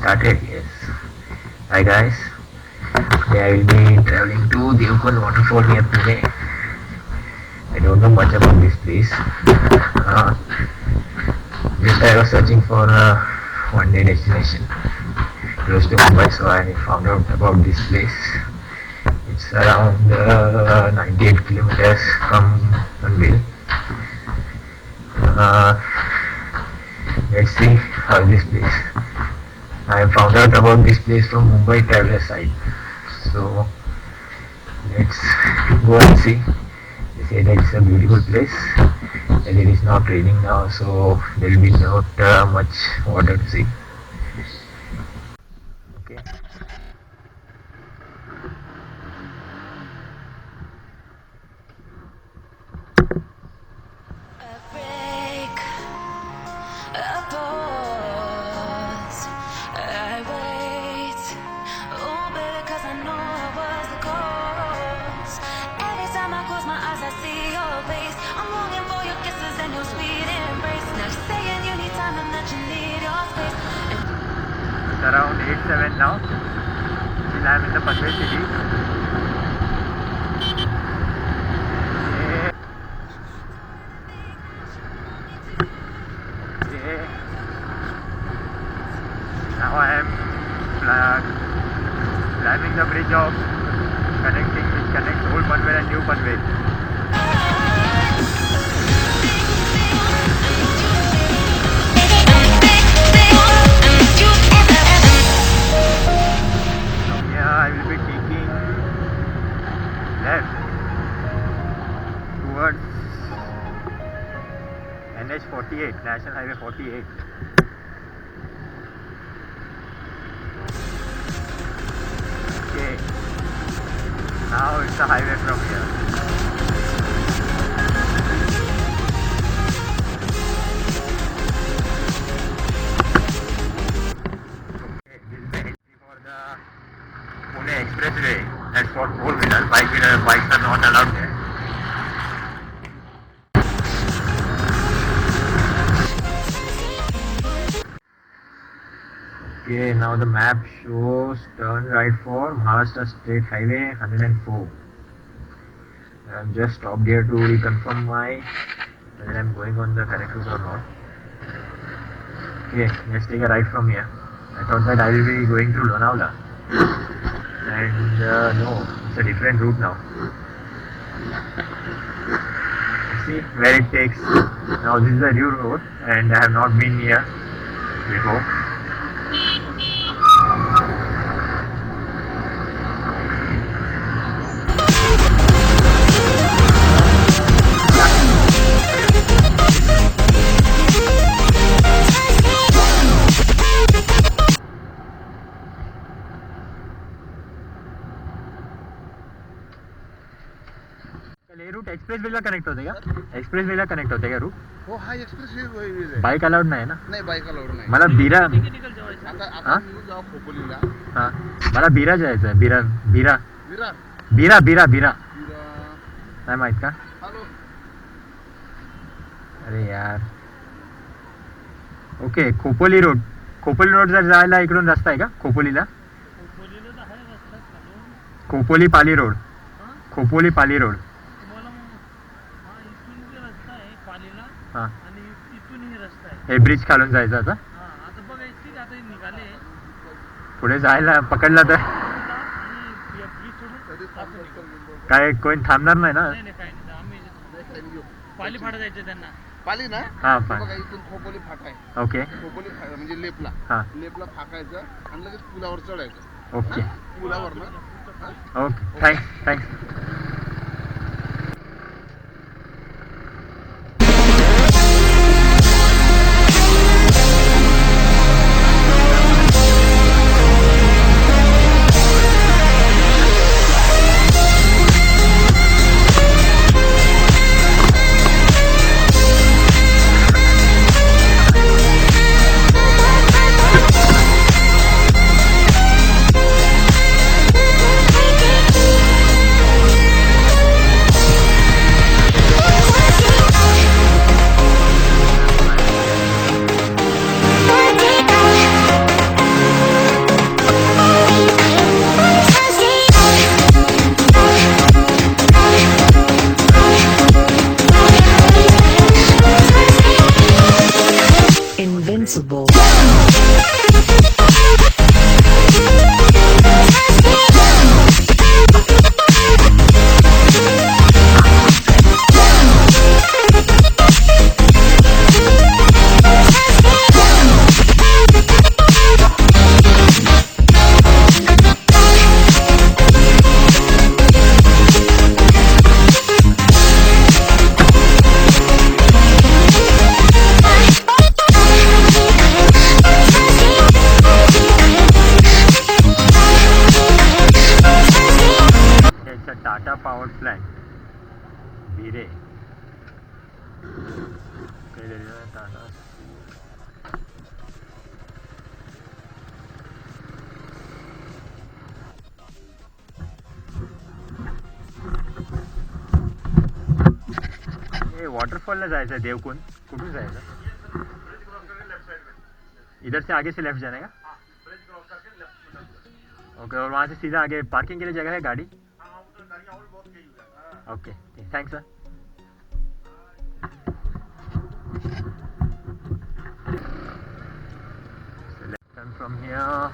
started, yes. Hi guys, today I will be traveling to Devkund waterfall near Pune. I don't know much about this place. Just I was searching for a one day destination close to Mumbai, so I found out about this place. It's around 98 kilometers from Panvel. Uh, let's see how this place. I found out about this place from Mumbai Traveler site. So let's go and see. They say that it's a beautiful place and it is not raining now, so there will be not much water to see. Okay. Around 8-7 now. Still I'm in the Panvel city. Okay. Now I am climbing the bridge of which connects old Panvel and new Panvel. I will be taking left towards NH48, National Highway 48. Okay, now it's the highway from here. Expressway. That's for four-wheeler. Bikes are not allowed there. Okay, now the map shows turn right for Maharashtra State Highway 104. I'm just stopped here to reconfirm whether I'm going on the correct route or not. Okay, let's take a right from here. I thought that I will be going through Lonavala. And no, it's a different route now. See where it takes. Now this is a new road and I have not been here before. ये root express way ला connect होते क्या? Express way ला connect होते क्या root? हो हा express way bike allowed नाही ना? नाही बाइक अलाउड नाही. मला बीरा आता मी जाऊ खोपोलीला. हां मला बीरा जायचं आहे. बीरा विरार बीरा बीरा बीरा विरार नाही माहित का? हॅलो. अरे यार. ओके, खोपोली रोड जर जायला इकडून रस्ता आहे का खोपोलीला? खोपोली पाली रोड. खोपोली पाली रोड. हां हे ब्रिज खालून जायचं आता. पुढे जायला पकडला तर काय कोणी थांबणार नाही ना? पाली फाटा जायचं त्यांना. पाली ना? हां बघा इथून खोपोली फाटा आहे. ओके. खोपोली म्हणजे लेपला. हां लेपला फाकायचं आणि लगेच पुलावर चढायचं. ओके पुलावर ना. Okay thanks. It's a Tata power plant Bhire. Tata. हे वॉटरफॉलला जायचं आहे देवकुंड. कुठून जायचं? इधर से आगे से लेफ्ट जाने का. ओके, और वहाँ से सीधा आगे पार्किंग के लिए जगह है गाड़ी? Okay, thanks sir. Select turn from here.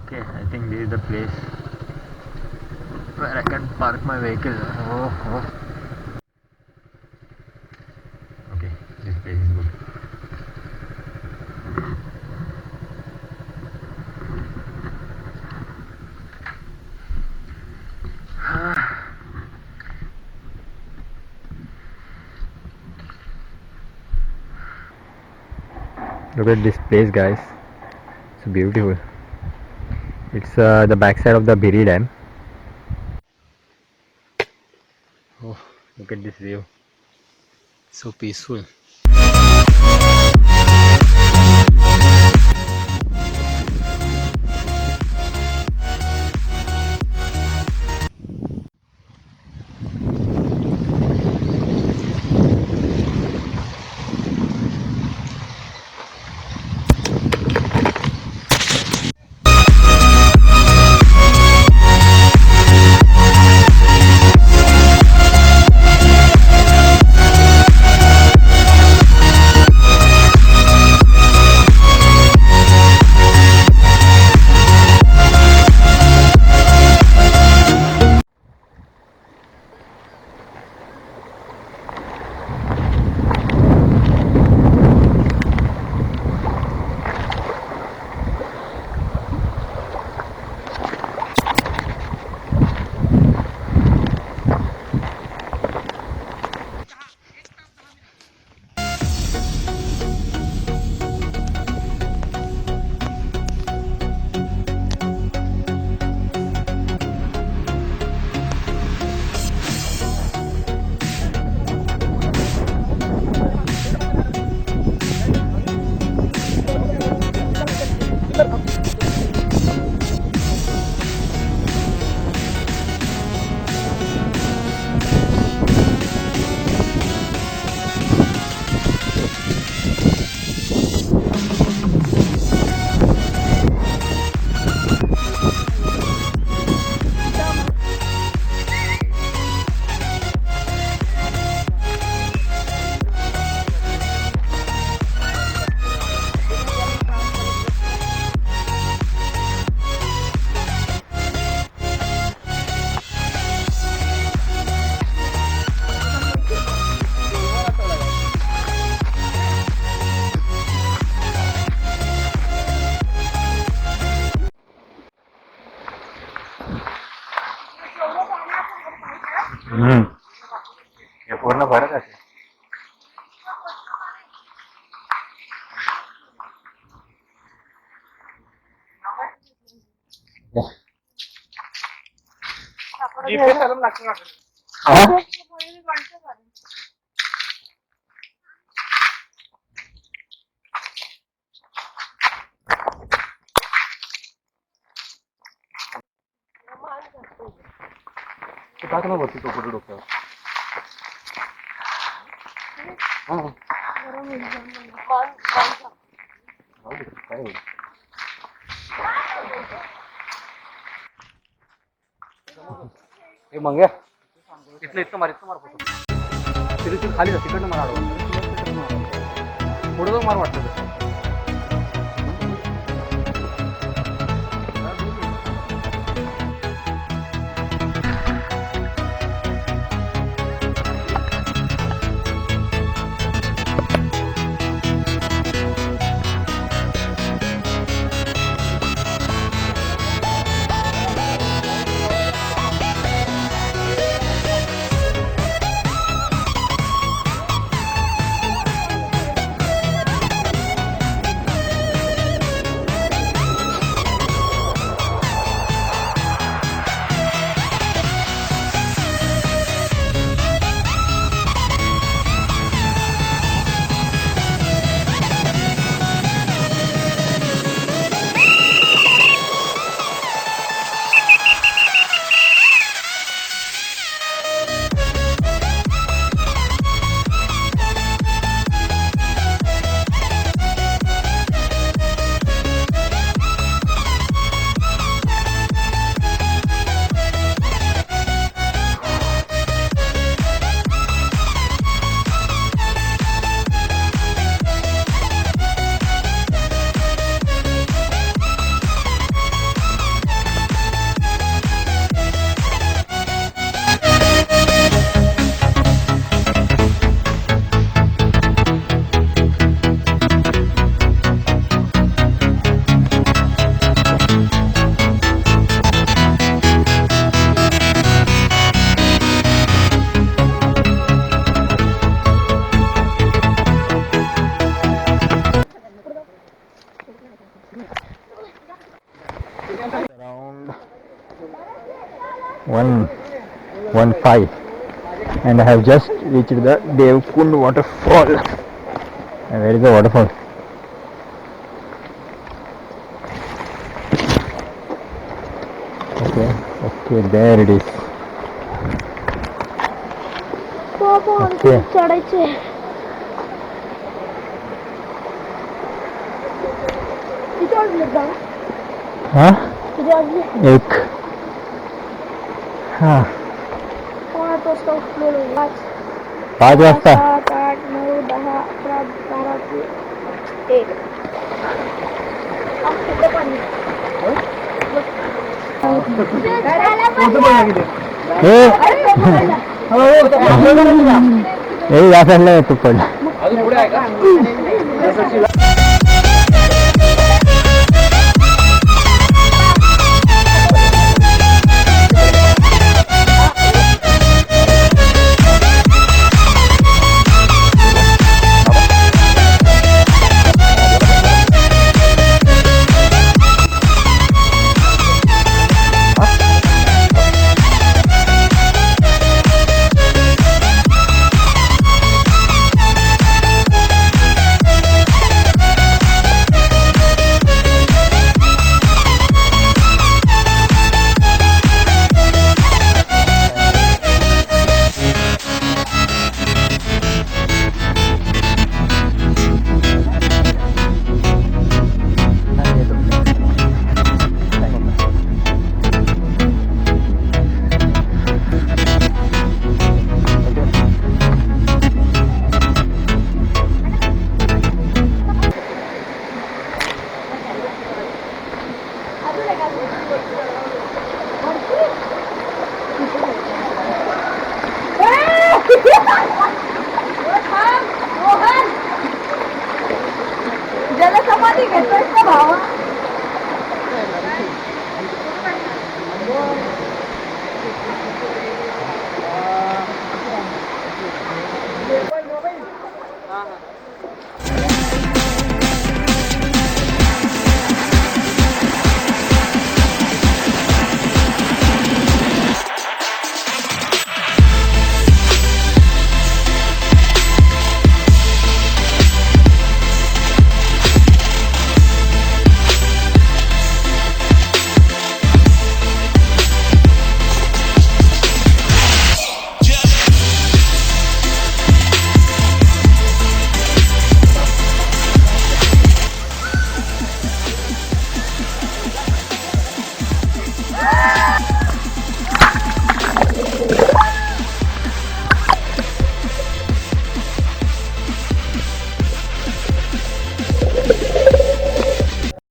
Okay, I think this is the place where I can park my vehicle. Oh. Okay, this place is good. Look at this place, guys. It's beautiful. It's the backside of the Biri Dam. Oh, look at this view. So peaceful. हे पूर्ण भरत असेल. टाक ना वरती तो कुठे डोक्यावर. काय होईल. हे मंग्या इथलं मार फोटो. तिथे खाली जा, तिकडनं मार आडवा. पुढे जाऊन मार वाटतं. 1:15 and I have just reached the Devkund waterfall. And where is the waterfall? Okay, there it is. Okay. चढायचे किती वाजले का हा किती वाजले एक हा 5 वाजता उठलेलो 5 वाजता 7 8 9 10 11 12 1 पाणी हे या साईडला येतो पण